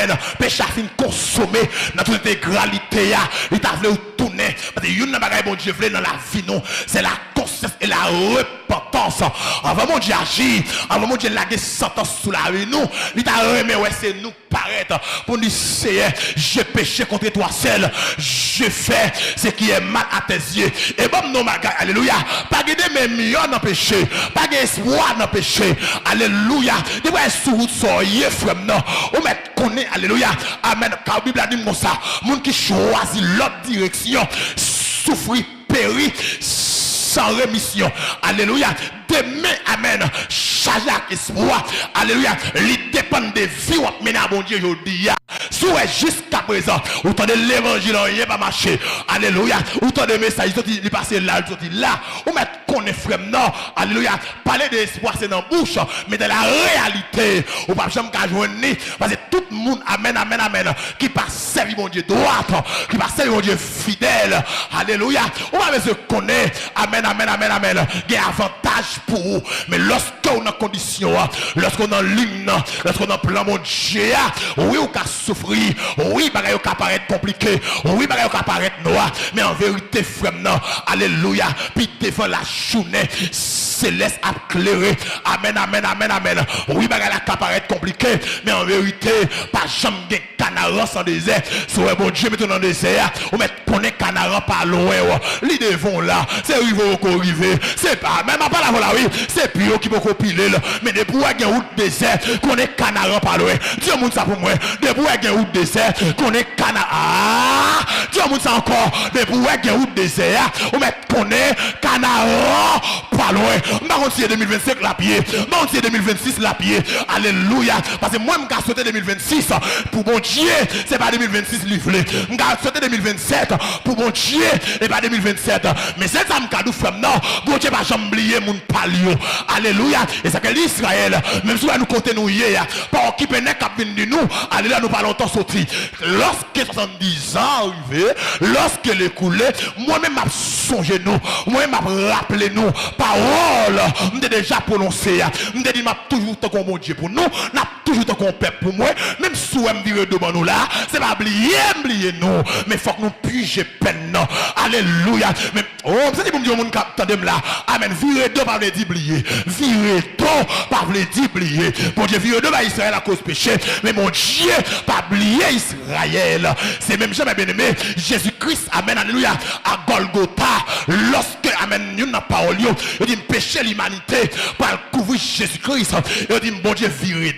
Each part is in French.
amen, péché a fini consommé dans toute intégralité. Il t'a voulu tourner. Parce que une bagaille, bon Dieu, voulait dans la vie, non, c'est la conscience et la repentance. Avant mon Dieu agir, avant mon Dieu laguer sentence sous la vie, nous, il t'a remis, ouais, c'est nous paraître pour nous Seigneur, j'ai péché contre toi seul, je fais ce qui est mal à tes yeux. Et bon, non, ma gars, alléluia, pas guider mes millions dans péché, pas d'espoir dans péché, alléluia. Des fois, sous route, soyez frère, non, on met connaît, alléluia, amen. Car la Bible a dit comme ça, monde qui choisit l'autre direction, souffrit, périt, sans rémission. Alléluia. Demain, amen. Chargé avec espoir. Alléluia. Il dépend des vies où mener à bon Dieu aujourd'hui. Soit jusqu'à présent, autant de l'évangile, il n'a pas marché. Alléluia. Autant de messages, il est passé là, il est là. Ou mettre qu'on est frère, non. Alléluia. Parler d'espoir, c'est dans la bouche. Mais dans la réalité, ou pas jamais qu'à joindre. Parce que tout le monde, amen, amen, amen, qui passe servir mon Dieu droit, qui passe servir mon Dieu fidèle. Alléluia. On va se connaître. Amen, amen, amen, amen. Il y a avantage pour vous. Mais lorsqu'on est en condition, lorsqu'on est en ligne, lorsqu'on est en plan mon Dieu, oui, on peut souffrir, oui, il peut paraître compliqué, oui, il peut paraître noir, mais en vérité, frère, non, alléluia, puis devant la journée céleste à clairer, amen, amen, amen, amen, oui, il peut paraître compliqué, mais en vérité, pas jamais de canard sans désert, soit bon Dieu, mettons dans le désert, on met qu'on est canard pas loin, les devons là, c'est rive qu'on rive, c'est pas, même pas la voilà, oui, c'est pire qui peut copiler, mais des bouts à route désert, qu'on est canard pas loin, Dieu montre ça pour moi, des bouts à route désert, qu'on est canard, ah, Dieu montre ça encore, des bouts à route désert, on met qu'on est canard pas loin, ma c'est 2025 la pied, ma c'est 2026 la pied, alléluia, parce que moi, je vais sauter 2026, pour mon Dieu, c'est pas 2026 livré, je vais sauter 2027, pour mon Dieu, et pas 2027, mais c'est ça, je vais faire, non, bon Dieu, pas jamais oublier mon palio, alléluia, et c'est que l'Israël, même si nous comptons nous hier, pas occuper n'est qu'à venir de nous, alléluia, nous parlons tant sorti, lorsque 70 ans arrivé, lorsque les coulé, moi-même, m'a songé nous, moi-même, m'a rappelé nous, parole, m'ai déjà prononcé, m'ai dit, m'a toujours tant qu'on mon Dieu pour nous, n'a toujours tant qu'on peuple pour moi, même si on me dire devant nous là, c'est pas oublier nous, mais faut que nous puissions peine, non, alléluia, mais, oh, c'est dit pour me dire, mon capitaine là, amen, virer deux, pas dire oublier, virer deux, pas dire oublier, bon Dieu, virer deux, bah, Israël à cause péché, mais mon Dieu, pas oublier Israël, c'est même jamais bien aimé, Jésus-Christ, amen, alléluia, à Golgotha, lorsque, amen, nous n'a pas au lieu, il dit, péché l'humanité, par couvrir Jésus-Christ, il dit, bon Dieu, virer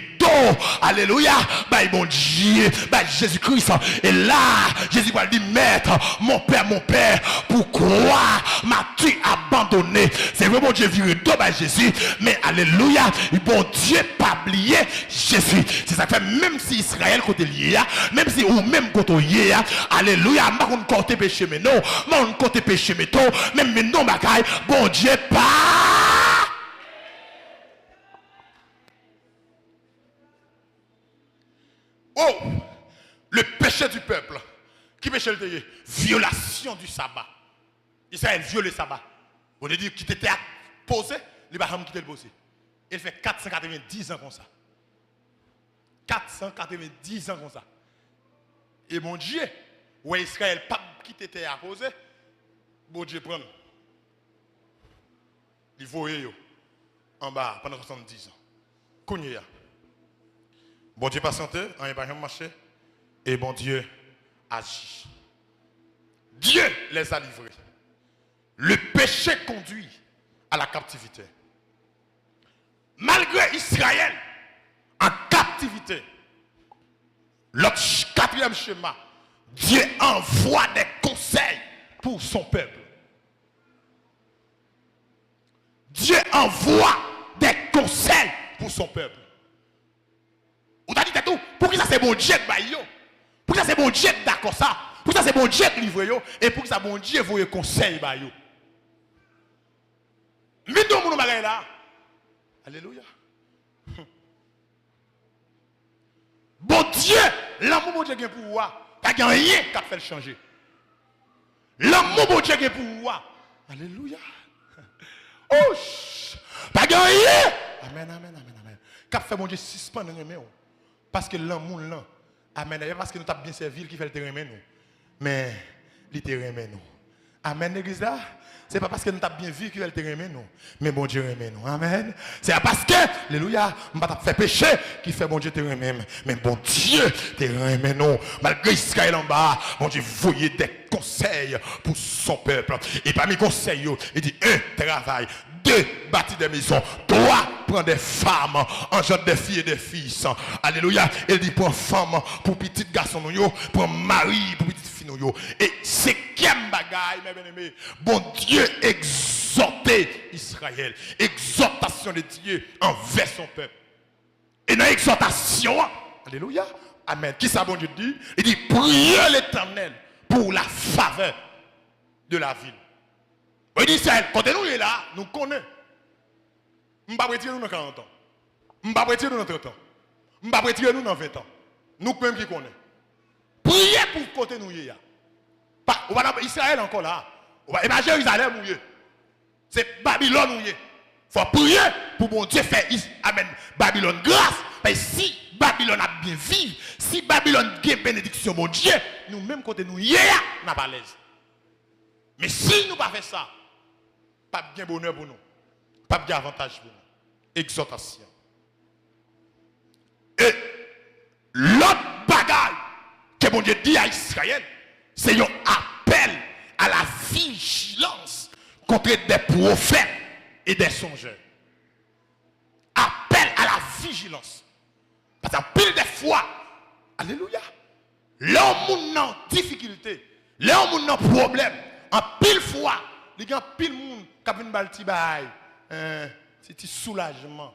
alléluia, bah mon Dieu, bah Jésus-Christ, et là, Jésus va dire, maître, mon père, pourquoi m'as-tu abandonné? C'est vrai, mon Dieu, viré d'eau, bah Jésus, mais alléluia, bon Dieu, pas oublier Jésus. C'est ça que fait, même si Israël côté lié, même si ou même côté lié, alléluia, ma on côté péché, mais non, ma on côté péché, mais non, même mais non, ma caille, bon Dieu, pas. Oh, le péché du peuple. Qui péché le pays? Violation du sabbat. Israël viole le sabbat. On a dit qu'il était posé, il va quitter le posé. Il fait 490 ans comme ça. 490 ans comme ça. Et mon Dieu, où Israël pas quitté terre à poser, bon Dieu prend. Il voyait en bas pendant 70 ans. Kounia. Bon Dieu patienté, on n'est pas marché, et bon Dieu agit. Dieu les a livrés. Le péché conduit à la captivité. Malgré Israël en captivité, l'autre quatrième schéma, Dieu envoie des conseils pour son peuple. Dieu envoie des conseils pour son peuple. Ou t'as dit tout, pour qui ça c'est bon Dieu de bailler, pour qui ça c'est bon Dieu d'accord ça, pour ça c'est bon Dieu de livrer yo, et pour qui ça bon Dieu vous conseil bailler. Mais tout le monde bagaille là. Alléluia. Bon Dieu, l'amour bon Dieu qui est pour vous, pas rien qui fait le changer. L'amour bon Dieu qui est pour vous. Alléluia. Oh, pas rien. Amen, amen, amen, amen. Qu'a fait bon Dieu suspendre nous. Parce que l'amour là, Amen. D'ailleurs, parce que nous avons bien servi, qui fait le terrain, nous. Mais, le terrain, nous. Amen, l'église là. C'est pas parce que nous avons bien vu qu'il fait le terrain, nous. Mais bon Dieu aime nous. Amen. C'est parce que, alléluia, nous ne pas fait péché qui fait bon Dieu terrain même. Mais bon Dieu terrain aime nous. Malgré Israël en bas, bon Dieu voyait des conseils pour son peuple. Et parmi les conseils, il dit 1, travail. 2, bâtir des maisons. 3, prendre des femmes, engendre des filles et des fils. Alléluia. Il dit prends femme pour petit garçon, prends mari pour petite fille. Et cinquième bagaille, mes bien-aimés, bon Dieu exhortait Israël. Exhortation de Dieu envers son peuple. Et dans l'exhortation, alléluia, amen. Qui ça bon Dieu dit? Il dit priez l'Éternel pour la faveur de la ville. Il dit Israël, quand nous est là, nous connaissons. Je ne vais pas retirer nous dans 40 ans. Je ne vais pas retirer nous dans 30 ans. Je ne vais pas retirer nous dans 20 ans. Nous même qui connaissons. Priez pour côté nous. On va Israël encore là. Et bien Jérusalem, c'est Babylone. Il faut prier pour mon Dieu faire amen. Babylone grâce. Mais si Babylone a bien vivre, si Babylone a une bénédiction, mon Dieu, nous même côté nous, nous n'a pas l'aise. Mais si nous pas fait ça, pas de bonheur pour nous, pas de avantage pour nous. Exhortation. Et l'autre bagaille que mon Dieu dit à Israël, c'est un appel à la vigilance contre des prophètes et des songeurs. Appel à la vigilance. Parce que pile des fois, alléluia, l'homme en difficulté, l'homme en problème, en pile fois, il y a pile monde qui a une balti bail, c'est un soulagement.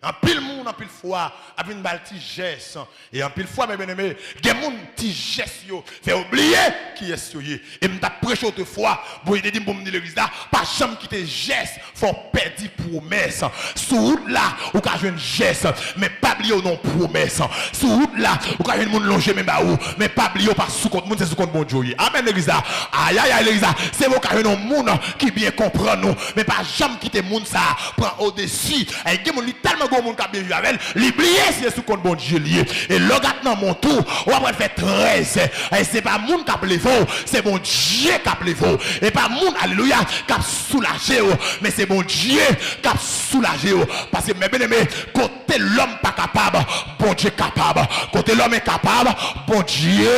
En pile monde, en pile fois, a une balti geste. Et en pile fois, mes bien-aimés, il y a des gens qui geste, fait oublier qui est ce. Et je prêché autrefois, pour dire pour me dire l'église là, pas jamais quitter geste, faut perdre promesse. Sur route là, ou quand je une geste, mais pas oublier non promesse. Sur route là, ou quand je une longer même baou, mais pas oublier pas sous compte monde, c'est sous compte bon Dieu. Amen l'église là. Aïe aïe aïe l'église là, c'est vous quand un monde qui bien comprend nous, mais pas jamais quitter monde ça, prend au-dessus. Et il y a tellement bon monde qui a bien vu avec elle, l'oublier c'est sous compte bon Dieu lié. Et le gars dans mon tour, on va faire 13. Et c'est pas monde qui a appelé vous, c'est bon Dieu qui a appelé vous. Et pas monde, alléluia, qui a soulagé, mais c'est bon Dieu qui a soulagé. Parce que mes bien-aimés, côté l'homme pas capable, bon Dieu capable. Côté l'homme est capable, bon Dieu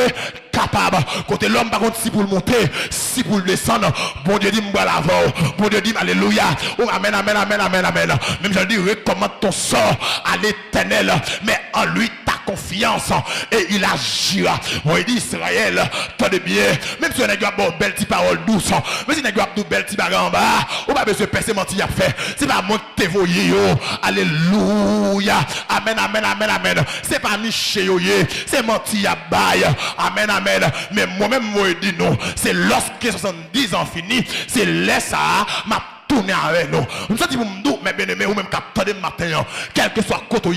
capable. Côté l'homme par contre si pour le monter, si pour le descendre, bon Dieu dit moi l'avant. Bon Dieu dit alléluia. Oh amen amen amen amen amen. Même je dis recommande ton sort à l'Éternel, mais en lui ta confiance et il agira. Moi il dit Israël, tenez bien, même si on a bon belle petite parole douce, mais si on a bon belle petite bagarre en bas, on va besoin passer mentir à faire. C'est pas moi qui te voyez yo. Alléluia. Amen amen amen amen. C'est pas Miché yo, c'est mentir à bail. Amen amen. Mais moi-même, moi, je dis non. C'est lorsque 70 ans fini, c'est là ça, m'a tourné avec nous. Nous sommes dit pour nous, mes bien-aimés, ou même capteur de matin, quel que soit côté,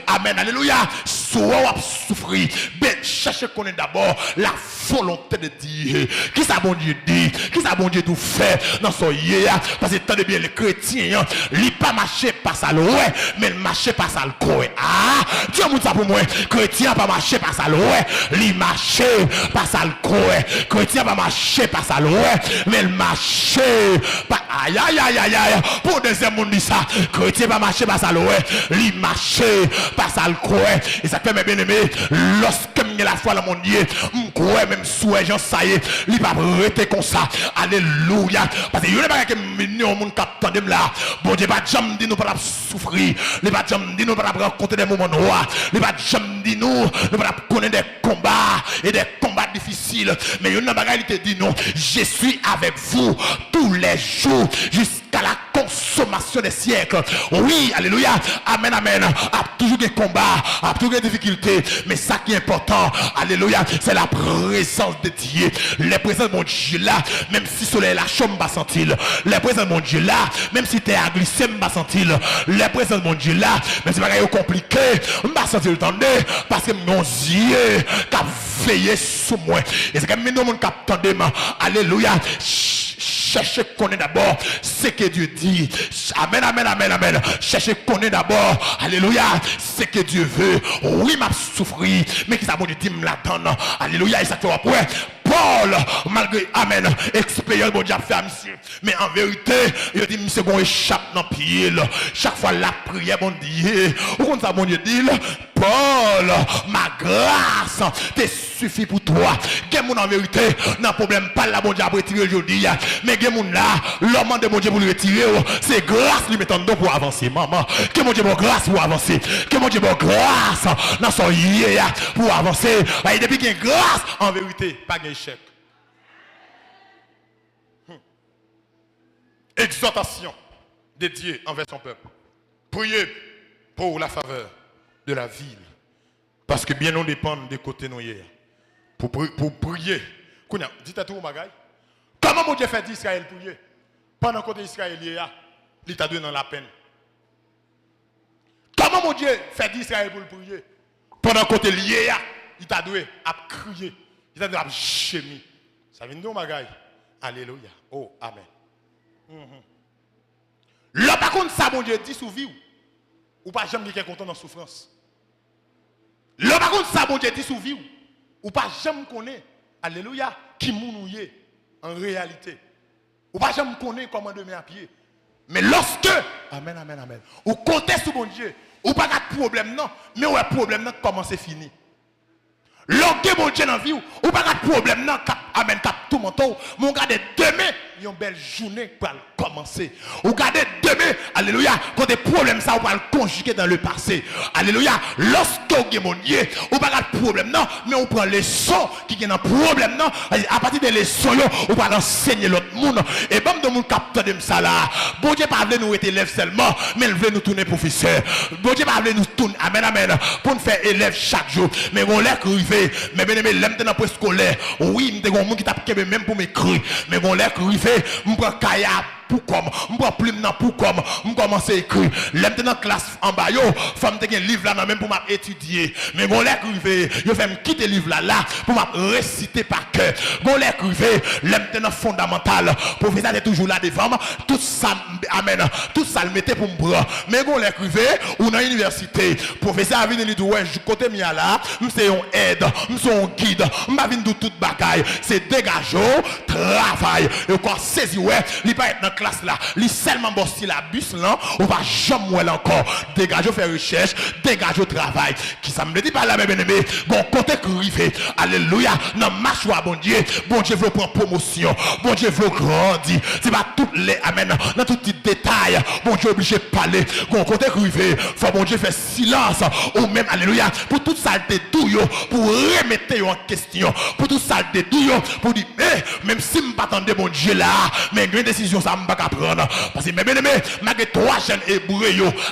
amen, alléluia, soit souffrir, mais cherchez qu'on est d'abord la volonté de Dieu. Qui ça bon Dieu dit? Qui ça bon Dieu tout fait dans son hier? Parce que tenez bien, les chrétiens, ils pas marcher par ça l'oué, mais ils marchent par ça le croix. Ah, Dieu m'a dit ça pour moi. Chrétien pas marcher par ça l'oué, ils marchent par ça le croix. Chrétien pas marcher par ça l'oué, mais ils marchent par aïe aïe aïe aïe aïe. Pour deuxième monde dit ça, chrétien pas marcher par ça l'oué, ils marchent par ça le croix. Et ça fait mes bien-aimés, lorsque la foi dans mon Dieu, je crois même sous gens ça y est, il va rester comme ça. Alléluia. Parce que il n'y a pas que millions de monde qui attendent là. Bon Dieu pas jamais dit nous pas souffrir. Il va jamais dit nous pas rencontrer des moments noirs. Il va jamais dit nous pas connaître des combats et des combats difficiles. Mais il y a une bagarre qui dit non, je suis avec vous tous les jours jusqu'à la consommation des siècles. Oui, alléluia. Amen, amen. A toujours des combats, a toujours des difficultés. Mais ça qui est important, alléluia, c'est la présence de Dieu. La présence de mon Dieu là, même si le soleil la chambre va sentir. La présence de mon Dieu là, même si tu es à glisser, va sentir. La présence de mon Dieu là, même si c'est compliqué, va sentir le temps parce que mon Dieu qui a veillé sur moi. Et c'est comme nous qui attendons, alléluia. cherchez connaître d'abord ce que Dieu dit. Amen, amen, amen, amen. Cherchez connaître d'abord, alléluia, ce que Dieu veut. Oui, m'a souffri, mais qui ça bon Dieu dit me la donne. Alléluia, et ça te après. Paul, malgré, amen, expérience, bon Dieu a fait, monsieur. Mais en vérité, il dit, monsieur, bon, échappe dans le pied. Chaque fois, la prière, bon Dieu. Où comme ça, bon Dieu dit, Paul, ma grâce te suffit pour toi. Quel monde en vérité, n'a problème pas là, bon Dieu a retiré aujourd'hui. Mais quel monde là, l'homme de bon Dieu pour le retirer, c'est grâce lui mettant pour avancer, maman. Que mon Dieu bon grâce pour avancer. Que mon Dieu bon grâce dans son yé pour avancer. Et depuis qu'il y a grâce, en vérité, pas d'échec. Exhortation dédiée envers son peuple. Priez pour la faveur de la ville. Parce que bien nous dépendons des côtés nous hier. Pour prier. Dites à tout le monde, comment mon Dieu fait d'Israël prier? Pendant que Israël il t'a donné dans la peine. Comment mon Dieu fait d'Israël pour le prier? Pendant que il t'a donné à crier. Il t'a donné à gémir. Ça vient de nous, magaï. Alléluia. Oh, amen. Là, par contre, ça, mon Dieu dit sous vie. Ou pas jamais quelqu'un content dans la souffrance. Là, par contre, ça, mon Dieu dit sous vie. Ou pas jamais connaître. Alléluia. Qui mounouye en réalité. Ou pas jamais connaître comment de mettre à pied. Mais lorsque, amen, amen, amen, ou comptez sur mon Dieu, ou pas de problème, non, mais ou un problème, non, comment c'est fini. Lorsque mon Dieu dans la vie, ou pas de problème, non, amen, cap tout mon temps, mon gars de demain, il y a une belle journée pour commencer. Ou regardez demain, alléluia, quand des problèmes, ça, on va le conjuguer dans le passé. Alléluia, lorsque vous avez mon Dieu, ou pas de problème, non, mais on prend les sons qui ont un problème, non, à partir des leçons, on va enseigner l'autre monde. Et bon, de mon capteur de ça là, bon Dieu, pas nous être élèves seulement, mais il veut nous tourner professeur. Bon Dieu, pas nous tourner, amen, amen, pour nous faire élèves chaque jour. Mais on l'a crivé, mais bien aimé, l'aime dans le scolaire, oui, il y a des gens qui tapent même pour m'écrire, mais on l'a crivé, je prends Kaya pour comme, je prends plume pour comme, je commence à écrire. L'aime dans la classe en bas, femme te un livre là même pour m'étudier. Mais on l'a crivé, je fais me quitter le livre là pour me réciter par cœur. On l'a crivé, l'aime dans fondamental, professeur est toujours là devant, tout ça, amen, tout ça le mettait pour me prendre. Mais on l'a crivé, ou dans l'université, professeur a venu lui dire, ouais, je côté mia là, c'est un aide, c'est un guide, je vais venir tout bagaille, c'est dégageau, travail. Et quand saisi, ouais, il pas être dans la classe là, il seulement bosser la bus là, on va jamais encore. Dégageau faire recherche, dégageau travail. Qui ça me dit pas là, mes bien-aimés, bon, côté crivé, alléluia, dans marche ou bon Dieu veut prendre promotion, bon Dieu veut grandir. C'est pas toutes les, amen, dans tout petit détail, bon Dieu obligé de parler, bon, côté crivé, faut bon Dieu faire silence, ou même, alléluia, pour toute saleté douille, pour remettre en question, pour toute saleté douille, pour dire, même si je ne m'attendais bon Dieu là, mais une décision ça ne va pas prendre. Parce que mes bien-aimés, malgré trois jeunes hébreux,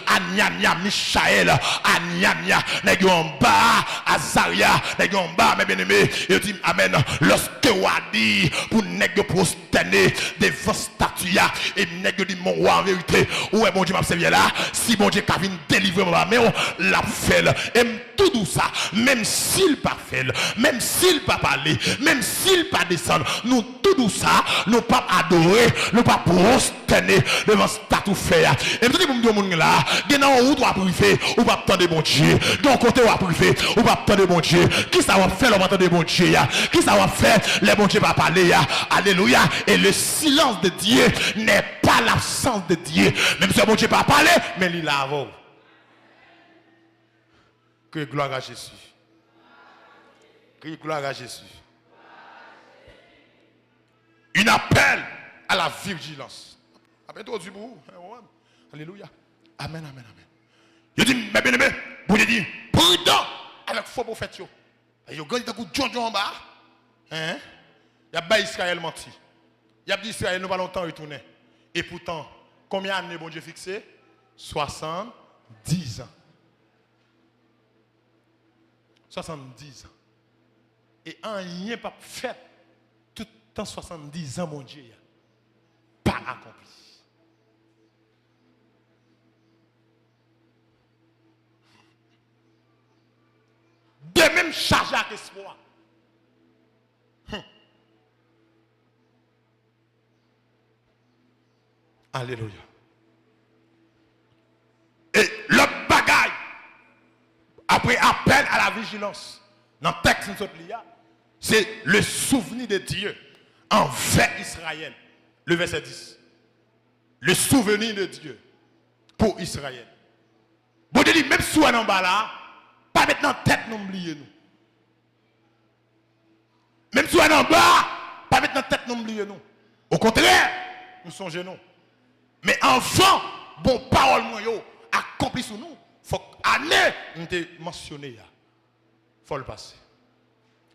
Anya, Michaël, Anya, nèg en bas, Azaria, nèg en bas, mes bien-aimés, et dit amen. Lorsque on a dit pour nèg prosterner devant statue, et nèg dit mon roi en vérité, ouais bon Dieu m'a servi là, si bon Dieu qu'a vinn délivrer ma mais on l'a fait. Et tout tout ça, même s'il pas fait, même s'il pas parler, même s'il pas descendre, nous tout ça, nous pas adorer, nous pas prosterner devant statue fait. Et tout le monde là, dans où doit priver, ou pas attendre bon Dieu, dans côté ou priver, ou pas attendre bon Dieu. Qui ça va faire l'entendre bon Dieu? Qui ça va faire les bon Dieu va parler? Alléluia. Et le silence de Dieu n'est pas l'absence de Dieu. Même si bon Dieu pas parler, mais il l'a avant. Que gloire à Jésus. Que gloire à Jésus. Une appel à la vigilance. Appelle-toi du bout. Alléluia. Amen, amen, amen. Je dis, mes bien-aimés, vous dites, prudent avec faux prophètes. Et vous regardez un coup de John en bas. Hein? Il y a pas Israël menti. Il y a dit Israël nous pas longtemps retourner. Et pourtant, combien d'années bon Dieu fixé? 70 ans. 70 ans. Et un rien pas fait tout le temps 70 ans, mon Dieu. Pas accompli. De même chargé avec espoir. Alléluia. Et l'autre bagaille, après appel à la vigilance, dans le texte c'est le souvenir de Dieu envers Israël. Le verset 10. Le souvenir de Dieu pour Israël. Bon Dieu dit, même si on est en bas là, pas maintenant tête nous oublier nous. Même si on est en bas, pas maintenant tête nous oublier nous. Au contraire, nous songeons nous. Mais enfant, bon parole moi yo accompli sur nous. Faut année nous te mentionné ya. Faut le passer.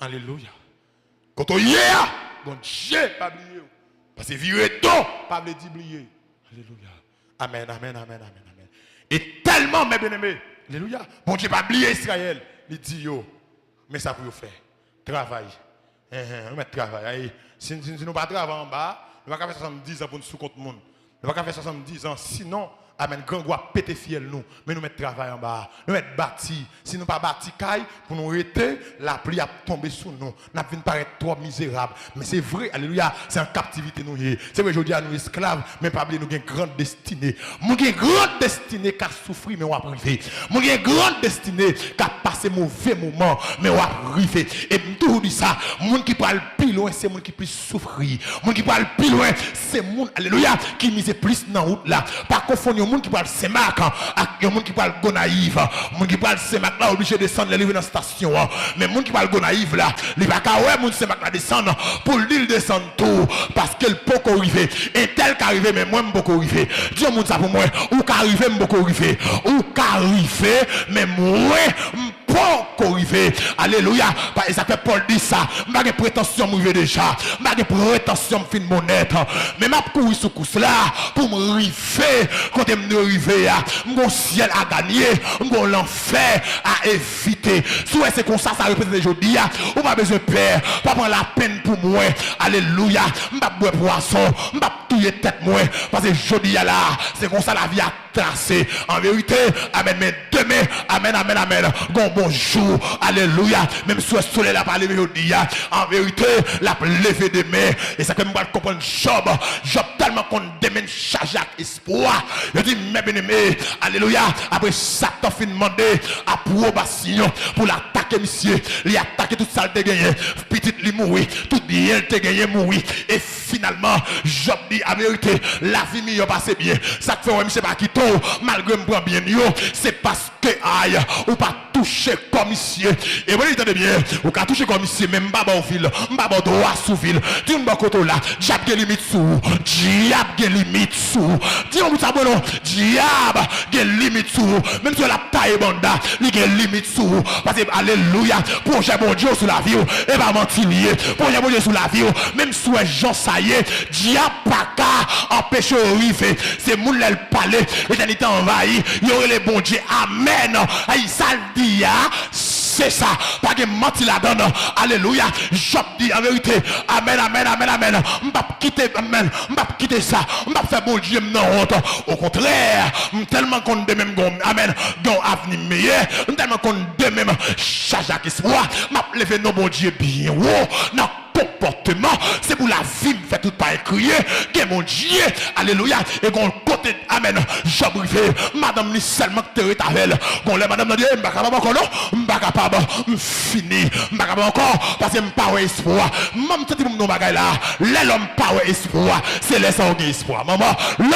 Alléluia. Quand on y est, bon Dieu pas oublier. Parce que virer ton pas veut dire oublier. Alléluia. Amen, amen, amen, amen, amen. Et tellement mes bien-aimés. Alléluia. Bon Dieu pas oublier Israël. Il dit yo. Mais ça pour faire. Travail. On met travail. Si nous pas travailler en bas, nous pas faire 70 ans pour nous sous-compte monde. Nous pas faire 70 ans sinon amen, grand roi pété fiel nous, mais nous mettre travail en bas, nous mettre bâti. Si nous pas bâti caille, pour nous arrêter, la pluie a tombé sur nous. Nous venons paraître trop misérables. Mais c'est vrai, alléluia, c'est en captivité nous. C'est vrai, aujourd'hui, nous esclaves, mais pas oublier nous avons une grande destinée. Nous avons une grande destinée qui a souffert, mais on a privé. Nous avons une grande destinée qui a passé mauvais moments, mais on a privé. Et tout dit ça, les gens qui parlent plus loin, c'est les gens qui plus souffrir. Les gens qui parlent plus loin, c'est les gens, alléluia, qui misent plus dans la route là. Par contre, les gens qui parlent Semak, il y a des gens qui parlent Gonaïve, les gens qui parlent Semak là, obligé de descendre les livres dans la station. Mais les gens qui parlent Gonaïve là, ils ne peuvent pas ouais, les gens Semak là descendre pour l'île descendre tout, parce qu'elle peut arriver. Et tel qu'arriver, mais moi, je peux arriver. Dieu mon ça pour moi, ou qu'arriver, je peux arriver. Ou qu'arriver, mais moi, pour arriver. Alléluia. Et ça fait Paul dit ça. Je n'ai pas de prétention de m'arriver déjà. Je n'ai pas de prétention de finir mon être. Mais je vais courir sur ce là pour me arriver. Quand je me arriver, mon ciel à gagner. Mon l'enfer à éviter. Si c'est comme ça, ça représente aujourd'hui. On n'a pas besoin de peur. Pas prendre la peine pour moi. Alléluia. Je ne vais pas boire poisson. Je ne vais pas tuer tête moi. Parce que aujourd'hui là, c'est comme ça la vie a tracé. En vérité, amen. Mais demain, amen, amen, amen. Bonjour, alléluia. Même si le soleil n'a pas levé aujourd'hui, en vérité, la levé demain. Et ça que nous allons comprendre Job. Job tellement qu'on demande charge avec espoir. Je dis, mes bien-aimés, alléluia. Après Satan fin demandé approbation pour l'attaquer, monsieur. Il a attaqué toute ça, il a gagné. Petite, il mourit. Tout bien, il a gagné, mourir. Et finalement, Job dit, en vérité, la vie m'y a passé bien. Ça fait, ouais, monsieur, pas qui tombe, malgré me prend bien, c'est parce que, aïe, ou pas toucher commissaire. Et vous entendez bien, ou pas toucher commissaire, même pas au fil, pas droit sous fil. Dis un côté là, diable qui limite sous, diable qui limite sous. Dis on ça bon non, diable qui limite sous. Même si la taille banda, il qui limite sous. Parce que alléluia, projet bon Dieu sur la vie, et pas mentir lié. Projet bon Dieu sur la vie, même si Jean ça y est, diable pas qu'à empêcher arriver. C'est moun le parler, l'éternité envahie, il y aurait les bons dieux. Amen. Aïe ça dit c'est ça. Pas que mentir la donne. Alléluia. Job dit en vérité. Amen, amen, amen, amen. Je ne vais pas quitter, amen. Je ne vais pas quitter ça. Je ne vais pas faire bon Dieu non honte. Au contraire, je tellement qu'on de même, amen, gon avenir meilleur. Je tellement qu'on de même, charge à espoir. Je vais lever nos bon Dieu bien haut. Non. Comportement, c'est pour la vie, me fait tout pas crier, que mon Dieu, alléluia, et qu'on côté, amen, Job rivé, madame ni seulement que tu es avec elle, qu'on les madame dit, m'pas capable encore, non, m'pas capable, fini, m'pas capable encore, parce que m'pas espoir, maman, tu dis mon bagay là, l'homme pas espoir, c'est les sangs espoir, maman, l'homme,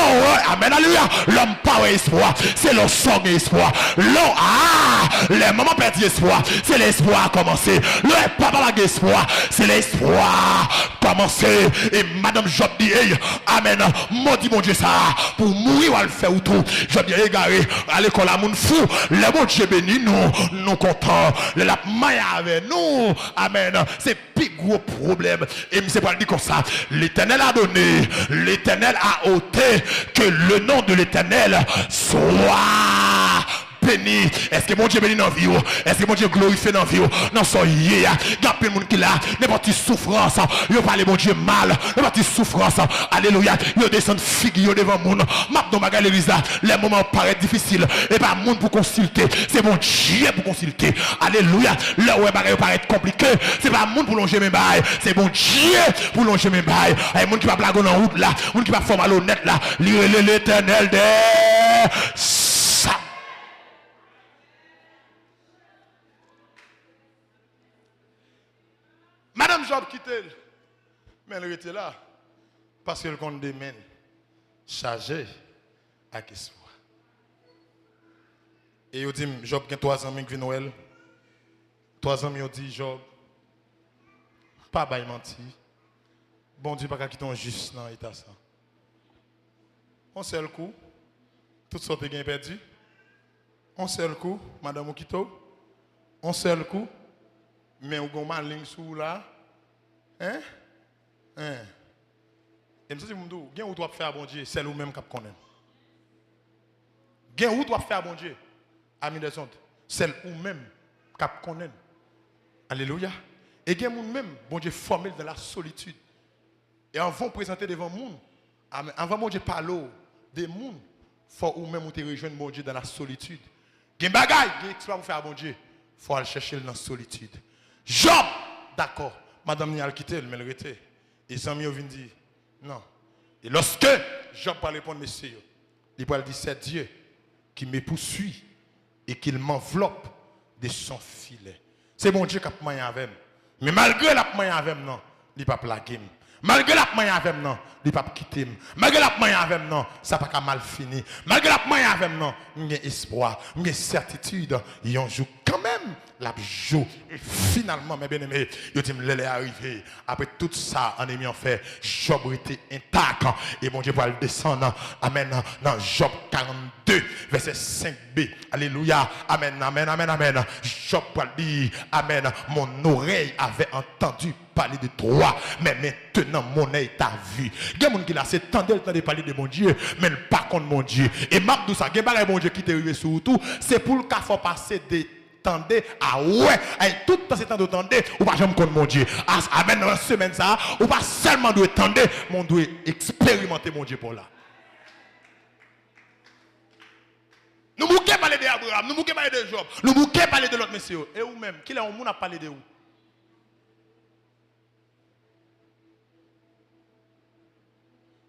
amen, alléluia, l'homme pas espoir, c'est le sang espoir, l'homme, les mamans perdent espoir, c'est l'espoir à commencer, le papa la espoir, c'est l'espoir. Commencer et madame Job dit hey, amen maudit mon Dieu ça pour mourir ou le faire ou tout Job dit égaré à l'école à mon fou le bon Dieu béni nous contents le la maille avec nous amen c'est plus gros problème et c'est pas dit comme ça l'Éternel a donné l'Éternel a ôté que le nom de l'Éternel soit béni? Est-ce que mon Dieu béni dans la vie? Est-ce que mon Dieu glorifie dans la vie? Non, ça y est. Il y a plein de monde qui là, n'importe quelle souffrance. Il parle mon Dieu mal, n'importe quelle souffrance. Alléluia. Il descend figure devant le monde. Maintenant, ma l'église là, les moments paraissent difficiles. Et pas monde pour consulter. C'est mon Dieu pour consulter. Alléluia. Là où les paraît compliqué, c'est pas monde pour longer mes bails. C'est mon Dieu pour longer mes bails. Il y a monde qui va blaguer en route là, monde qui va faire mal honnête là. Lire l'éternel des ça. Madame Job quitte, mais elle était là parce qu'elle compte des mains chargées à espoir. Et il dit, Job a 3 ans qui vient Noël. 3 ans, il dit, Job, pas bail menti. Bon Dieu, pas quitter juste dans l'état ça. On seul coup, toutes sortes de gains perdus. On seul coup, Madame Okito. On seul coup, mais on a une ligne sous là. Hein? Et je me dis, gain où tu vas faire bon Dieu, c'est nous-mêmes qui connaissons. Gain où tu vas faire bon Dieu, amis des autres, c'est nous-mêmes qui connaissons. Alléluia. Et gain nous-mêmes, bon Dieu, formé dans la solitude. Et avant de présenter devant le monde, avant bon Dieu parler des mondes, il faut ou même te rejoindre bon Dieu dans la solitude. Gain bagaille, gain exploit pour faire bon Dieu, il faut aller chercher dans la solitude. Job, d'accord. Madame n'y a quitté, mais elle était. Et les amis viennent dire, non. Et lorsque Job va répondre, monsieur, il va dire, c'est Dieu qui me poursuit et qu'il m'enveloppe de son filet. C'est mon Dieu qui a pris avec moi. Mais malgré la pris avec moi, il ne va pas plaguer. Malgré la pris avec moi, il ne va pas quitter. Malgré la pris avec moi, ça ne va pas mal fini. Malgré la pris avec moi, j'ai espoir, j'ai certitude. Il y a un jour quand même, la joue. Et finalement, mes bien-aimés, il dit, il est arrivé. Après tout ça, on est mis en fait, Job était intact. Et mon Dieu va le descendre. Amen. Dans Job 42, verset 5b. Alléluia. Amen, amen, amen, amen. Job va dire, amen. Mon oreille avait entendu parler de toi, mais maintenant mon œil t'a vu. Il y a des gens qui là, c'est tendre le temps de parler de mon Dieu, mais pas contre mon Dieu. Et m'a dit ça, il y a des mon Dieu qui t'est arrivé sur tout, c'est pour le cas faut passer des tendez ah ouais, et tout dans ce temps de tendez, ou pas jamais contre mon Dieu. Amen, dans la semaine ça, ou pas seulement doit tendre, mais on doit expérimenter mon Dieu pour là. Nous ne pouvons parler d'Abraham, nous ne pouvons parler de Job, nous ne pouvons parler de l'autre monsieur. Et vous-même, qui est au monde a parlé de vous?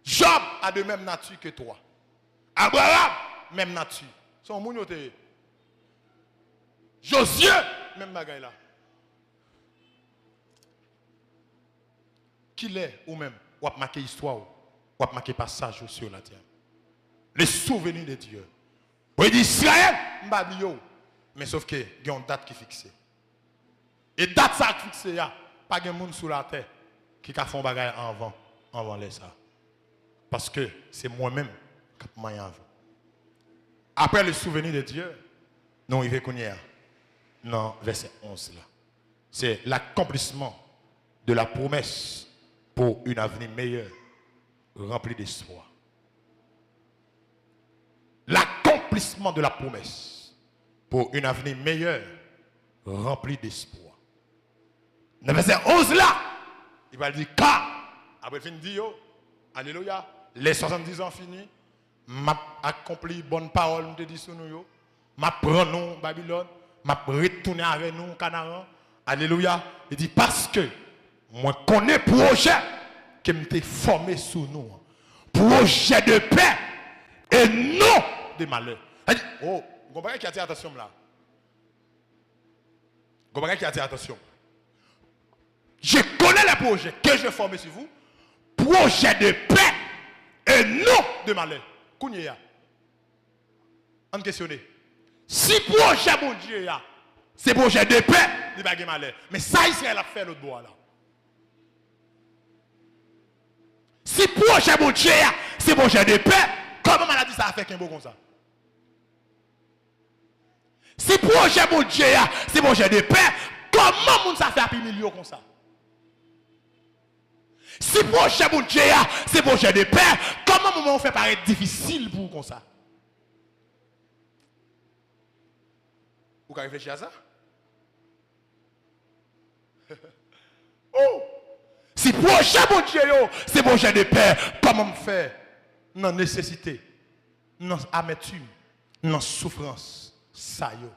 Job a de même nature que toi. Abraham, même nature. Son moun yo te. Josué, même bagaille là. Qui l'est ou même, ou a marqué histoire, ou a marqué passage sur la terre. Les souvenirs de Dieu. Vous dites Israël, m'babio. Mais sauf que il y a une date qui est fixée. Et date ça qui est fixée, pas de monde sur la terre qui a fait un bagaille avant les ça. Parce que c'est moi-même qui ai fait avant. Après le souvenir de Dieu, nous arrivons qu'on y est. Non, verset 11 là. C'est l'accomplissement de la promesse pour une avenir meilleure, remplie d'espoir. L'accomplissement de la promesse pour une avenir meilleure, remplie d'espoir. Dans verset 11 là, il va dire car, après fin dit yo, alléluia, les 70 ans finis, m'a accompli bonne parole, me dit sur nous, m'a prend nous Babylone, m'a retourné avec nous Canaan, alléluia. Il dit parce que moi connais projet qui m'était formé sous nous, projet de paix et non de malheur. Il dit, oh, vous comprenez qui a dit attention là? Vous comprenez qui a dit attention? Je connais les projets que je formé sur vous, projet de paix et non de malheur. Kounya. On questionne. Si projet mon Dieu c'est projet de paix, il va pas malheur. Mais ça Israël a fait l'autre bois là. Si projet mon Dieu c'est projet de paix, comment maladie ça a fait qu'un beau comme ça? Si projet mon Dieu c'est projet de paix, comment moun ça fait à million comme ça? Si projet mon Dieu c'est projet de paix, comment on fait paraître difficile pour comme ça? Vous pouvez réfléchir à ça? Oh! Si projet bon Dieu, c'est projet de paix, comment me faire? Non nécessité, non amertume, non souffrance, ça yo.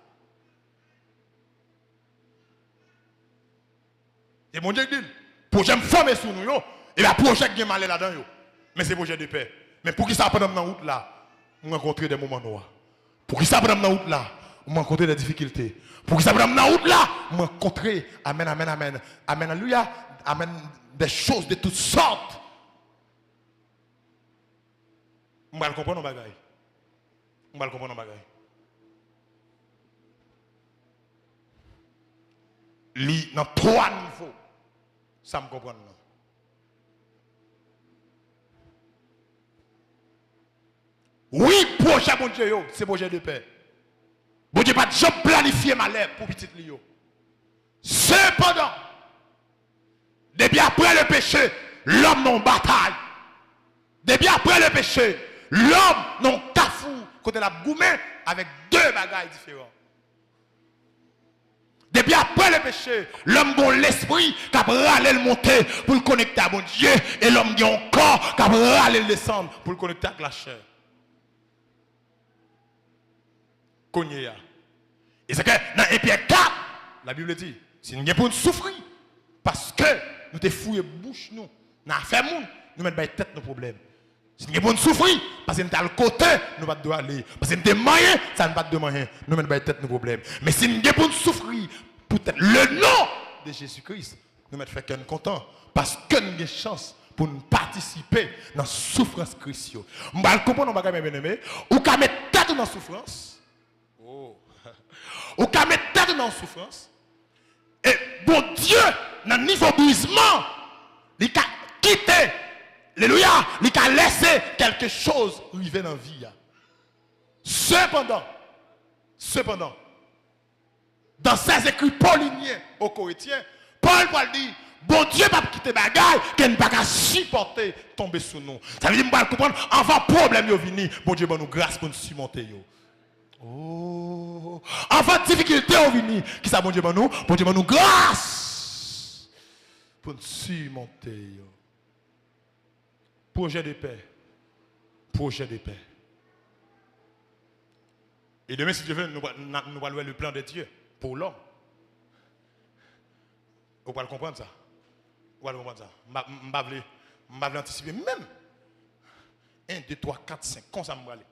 C'est mon Dieu qui dit, projet me former sur nous, et la projet qui est mal là-dedans, mais c'est projet de paix. Mais pour qui ça pendant dans la route là, on rencontre des moments noirs. Pour qui ça pendant dans la route là, on rencontre des difficultés. Pour qui ça pendant dans la route là, on rencontre, amen, amen, amen, amen, alléluia, amen, des choses de toutes sortes. On va comprendre nos bagailles. On va comprendre nos bagailles. Dans 3 niveaux, ça me comprend. Oui, projet bon Dieu, c'est projet de paix. Bon Dieu, pas de job planifié malheur pour petit Lio. Cependant, depuis après le péché, l'homme non bataille. Depuis après le péché, l'homme non cafou côté la goumé avec 2 bagailles différents. Depuis après le péché, l'homme a l'esprit qui a râlé le monter pour le connecter à bon Dieu et l'homme a un corps qui a râlé le descendre pour le connecter avec la chair. Et c'est que dans 1 Pierre 4, la Bible dit, si nous avons souffrir, parce que nous te fouillé bouche nous, nous avons fait nous mettons tête nos problèmes. Si nous avons souffrir, parce que nous sommes à côté, nous ne pouvons pas aller. Parce que nous sommes moyens, ça ne va pas de moyens, nous mettons tête nos problèmes. Mais si nous avons souffrir, peut-être le nom de Jésus-Christ, nous mettons fait content, parce que nous avons chance pour nous participer dans la souffrance Christ. Nous allons comprendre, mes bien-aimés, ou qu'à mettre tête dans la souffrance. Ou qu'à mettre tête dans la souffrance. Et bon Dieu, dans le niveau brisement, il a quitté, alléluia, il a laissé quelque chose arriver dans la vie. Cependant, dans ses écrits pauliniens aux Corinthiens, Paul dit, bon Dieu va quitter bagaille, qu'il ne va pas supporter tomber sur nous. Ça veut dire, qu'on va comprendre, avant problème yo vini, bon Dieu va nous grâce pour nous surmonter yo. Oh, avant difficulté au vini, qui ça bon Dieu va nous grâce pour nous surmonter yo. Projet de paix. Projet de paix. Et demain, si Dieu veut, nous allons voir le plan de Dieu pour l'homme. Vous pouvez comprendre ça? Vous pouvez comprendre ça? Je vais anticiper même. 1, 2, 3, 4, 5, comme ça, je vais aller.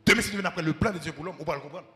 Demain, si Dieu veut, après le plan de Dieu pour l'homme, vous pouvez comprendre?